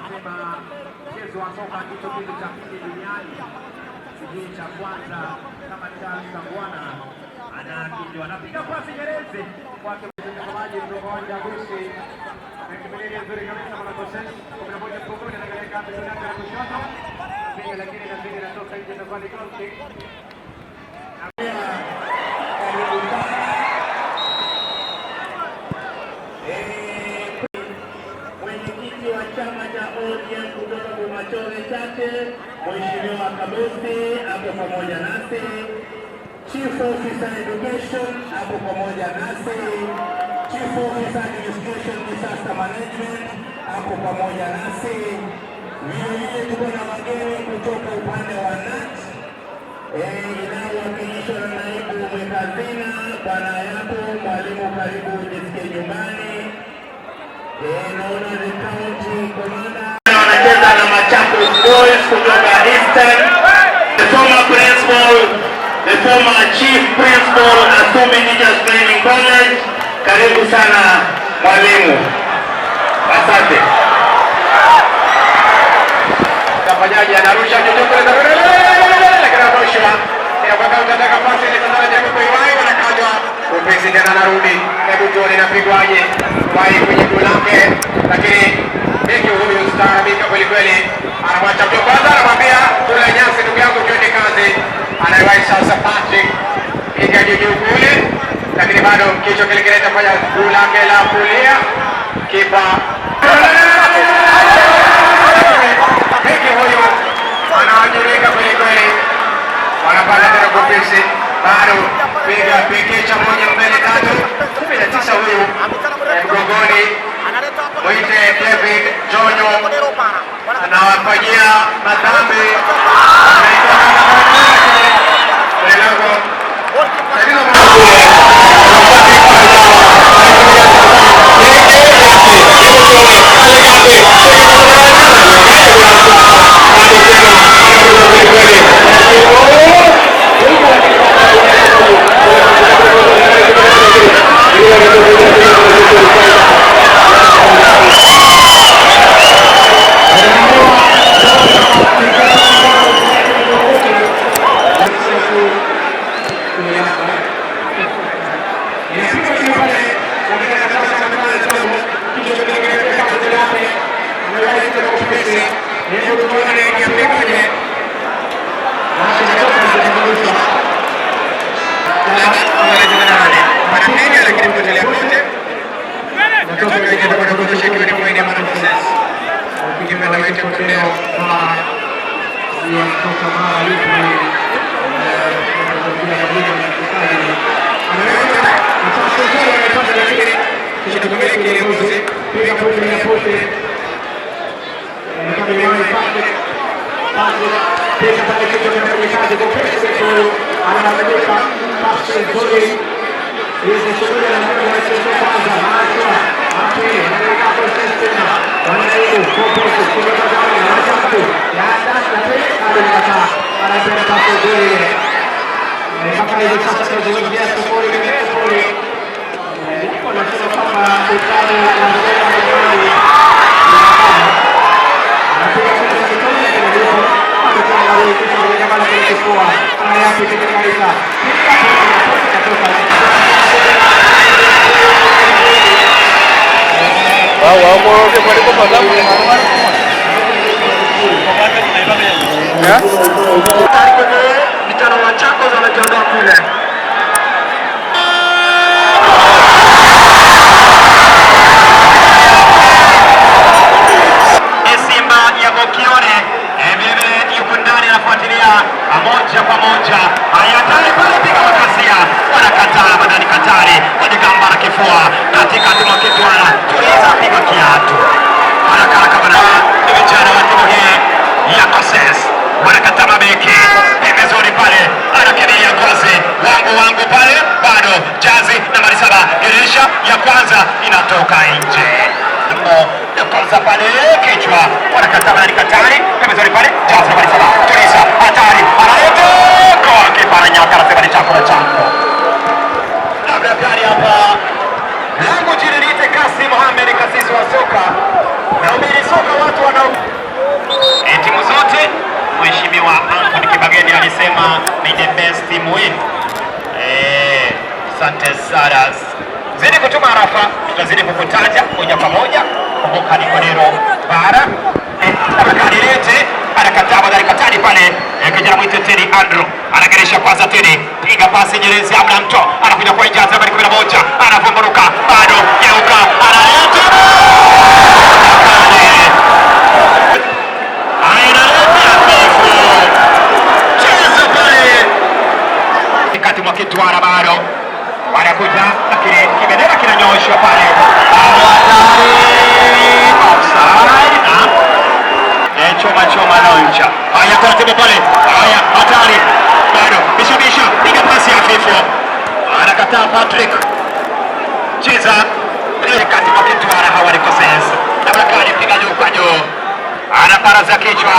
Mchezo wa soka ndicho kitu cha pili duniani. Kipindi cha kwanza kama Charles Kangwana anapiga pasi Nyerezi kwake mtazamaji kutoka uwanja wa Gusi. Amekimbilia nzuri kabisa kwa Moses. 11 mgongoni anaelekea kati ya kushoto. Piga lakini na mpira inatoka nje na kwani crossing. Mwenyekiti wa chama cha ODM kutoka Bomachoge Chache, Mheshimiwa Kabosi hapo pamoja nasi, Chief Officer Education hapo pamoja nasi, Chief Officer Administration Disaster Management hapo pamoja nasi. Vile tuko na wageni kutoka upande wa NAT inayowakilishwa na naibu mweka hazina Bwana Yapo Mwalimu, karibu jisikie nyumbani. Naona the county commander wanacheza na Machakos Boys kutoka Eastern. The former principal, the former chief principal Asumbi Teachers Training College. Karibu sana mwalimu. Asante. Kafanyaji anarusha chochote lakini anarusha. Inapaka pasi ile tazama kwa Iwai wanakajwa. Upesi tena anarudi. Hebu tuone inapigwaje. Wai kwenye goli lake, lakini beki huyu staarabika kweli kweli. Anamwacha kwa kwanza, anamwambia kula nyasi ndugu yangu twende kazi. Anaiwai sasa Patrick. Piga juu kule, lakini bado kichwa kile kile kitafanya goli lake la kulia. Kipa beki huyu anaajirika kweli kweli. Wanapanda tena kwa pesi. Bado piga pikicha moja mbele tatu. 19 huyu mgongoni mwite David Jonyo anawafanyia madhambi. Vijana wa Machakos wanajiondoa kule. Simba ya Bokione vile yuko ndani anafuatilia moja kwa moja. Hayatari pale piga makasia. Wanakataa badani katari. Wajigamba na kifua. Katikati mwa kitwana. Tuliza piga kiatu. nje. Nakosa pale kichwa, wanakataa na nikatari pembezoni pale, Jazi na Barisala Tunisa hatari, analeta kwa kipara nyaka, anasema ni chakula changu. Labda gari hapa langu jina niite Kasi Mohamed, kasisi wa soka na umili soka watu wanao timu zote. Mheshimiwa Anthony Kibageni alisema may the best team win. Asante sana. Zidi kutuma arafa, tutazidi kukutaja moja kwa moja. Kumbuka ni Kodero Bara Abakari Lete anakataa badali katani pale, kijana mwite Teddy Andrew anageresha kwanza. Teddy piga pasi Nyerezi, amna mto anakuja kwa Ijazi nambari 11, anavumburuka bado geuka, analeta kati mwa Kitwara, bado wanakuja lakini kibendera kinanyoshwa pale, choma launcha. Haya taratibu pale, haya hatari, bado bishabisha, piga pasi hafifu, anakataa Patrick cheza kati mwa Kitwara. Hawa ni Koses namna gani, piga juu kwa juu, anaparaza kichwa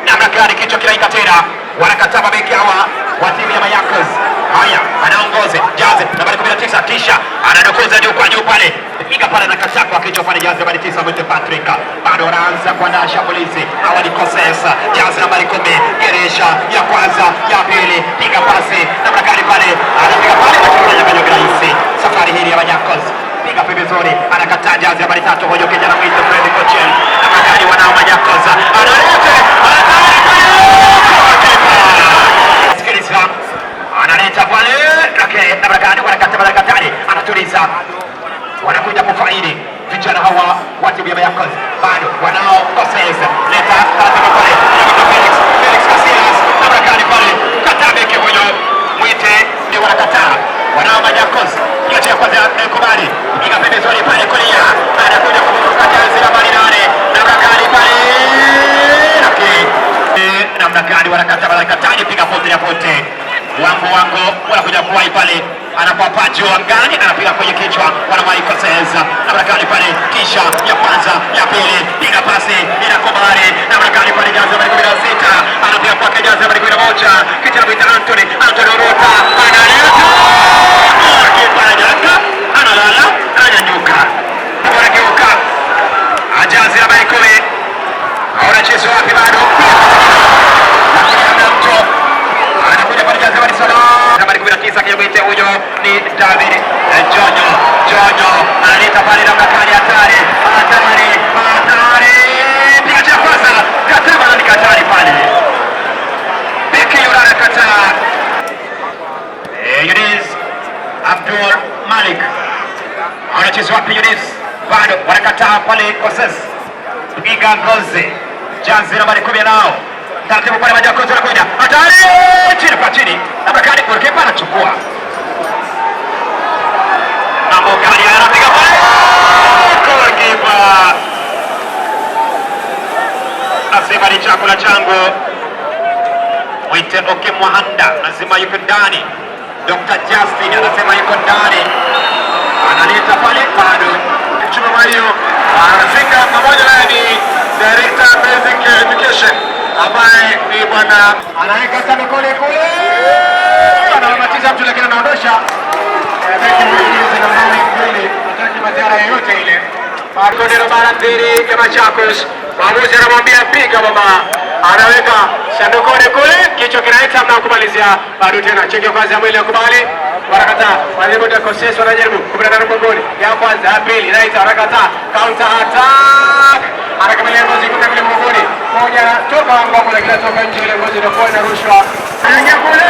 namna gani, kichwa kinaita tena, wanakataa mabeki hawa wa timu ya Mayakos. Haya anaongoze Jazi nambari 19, kisha anadokoza juu kwa juu pale, piga pale na kasha kwa kichwa pale, Jazi nambari 9 mwite Patrick, bado anaanza kuandaa shambulizi. Hawa ni Koses, Jazi nambari 10, geresha ya kwanza ya pili, piga pasi namna gani pale, anapiga pale na kufanya kwenye rahisi. Safari hii ya Mayakos piga pembezoni, anakataa Jazi nambari 3, hojo kijana mwite Fred Kochen, namna gani wanao Mayakos, analeta analeta pale namna gani, wanakatani anatuliza, wanakuja kufaidi vijana hawa wa timu ya Mayakos, bado wanao Koses, leta taratibu pale, Felix Casillas namna gani pale, katabeke huyo mwite ni wanakataa, wanao Mayakos kiachia kwanza kubali, piga pembezoni pale kulia, anakuja kuvuka Jazi nambari 8 namna gani pale, namna gani wanakatani, piga pote ya pote wangu wanakuja kuwai pale, anapopa juu angani, anapiga kwenye kichwa, wanawahi Koses namna gani pale, kisha ya kwanza ya pili, piga pasi inakubali namna gani pale, Jazi nambari 16 anapiga kwake Jazi nambari 11, kijana mwita Anthony Rota analeta kipara nyaka, analala ananyanyuka, wanageuka Jazi nambari 10, anacheza wapi bado anakuja pale Jazi nambari 19, kijamwite huyo ni David Jonyo analeta pale namna gani, hatari, piga cha kwanza, kataba na nikatari pale, beki yule anakataa. Yunus Abdul Malik anacheza wapi? Yunus bado wanakataa pale, Koses piga ngozi, Jazi nambari 10 nao taratibu pale, Majakozi anakuja hatari, chini kwa chini namna gani, goalkeeper anachukua mambo gani, anapiga pale, goalkeeper nasema ni chakula changu, mwite Oke Mwahanda nasema yuko ndani, Dr. Justin anasema yuko ndani, analeta pale bado Chuma Mario anafika pamoja naye ni Director Basic Education ambaye ni bwana anaweka sana kule anamatiza mtu, lakini anaondosha beki mwingine na mbele, hataki madhara yoyote ile. Kodero Bara dhidi ya Machakos, mwamuzi anamwambia piga baba, anaweka sandukoni kule, kichwa kinaita mna kumalizia, bado tena cheki kwanza ya mwili akubali, wanakataa, wanajaribu Koses, wanajaribu 15 mgongoni, ya kwanza ya pili, naita wanakataa, counter attack, anakamilia ngozi kuna vile mgongoni, moja toka ngoma na kila toka nje, ile ngozi inakuwa inarushwa, anaingia kule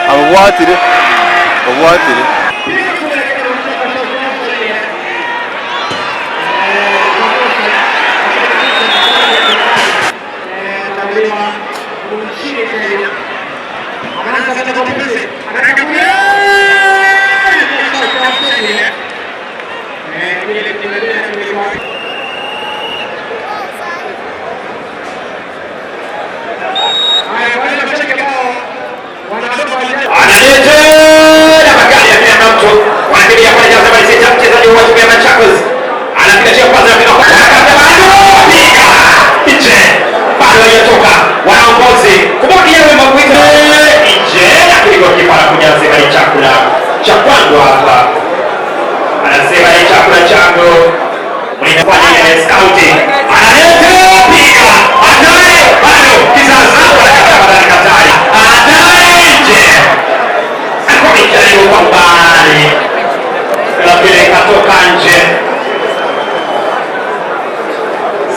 Abuatire.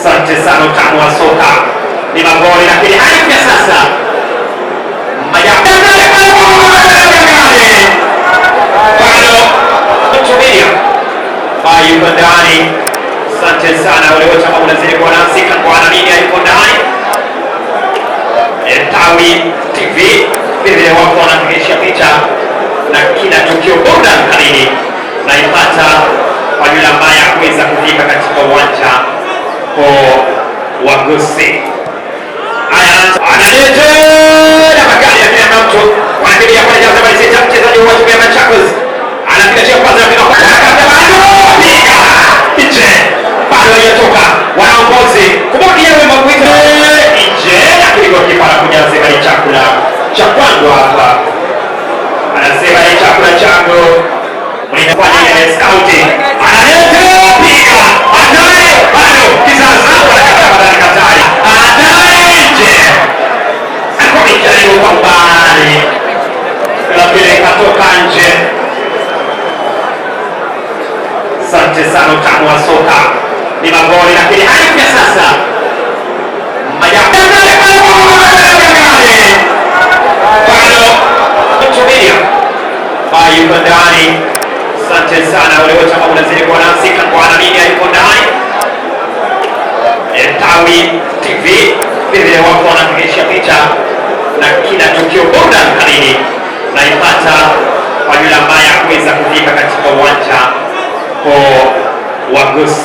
Asante sana, utamu wa soka ni magoli, lakini haya sasa bado yuko ndani. Asante sana wale wote ambao mnazidi kuwa nasi kwa nami yuko ndani. Tawi TV vile wako wanapigisha picha na kila tukio bora kanini naipata kwa yule ambaye hakuweza kufika katika uwanja wa Gusii. Analeta na magari ya kila mtu wanakimbia kwa jaza bali sita mchezaji wa timu ya Machakos anapiga chia kwanza na kwa piga nje bado hajatoka wanaongozi kumwona yeye Magwita nje na kuliko kipara kujaza kali chakula cha kwangu hapa anasema ni chakula changu mnafanya ile scouting analeta piga ataye bado kizaza kwa mbali la pili katoka nje. Asante sana, utamu wa soka ni magoli, lakini haya sasa bado kutumia yuko ndani. Asante sana wale wote ambao mnazidi kuwa nasi kwa nami yuko ndani. Tawi TV vile wako wanapigisha picha na kila tukio bora kanini naipata kwa yule ambaye hakuweza kufika katika uwanja wa Gusii.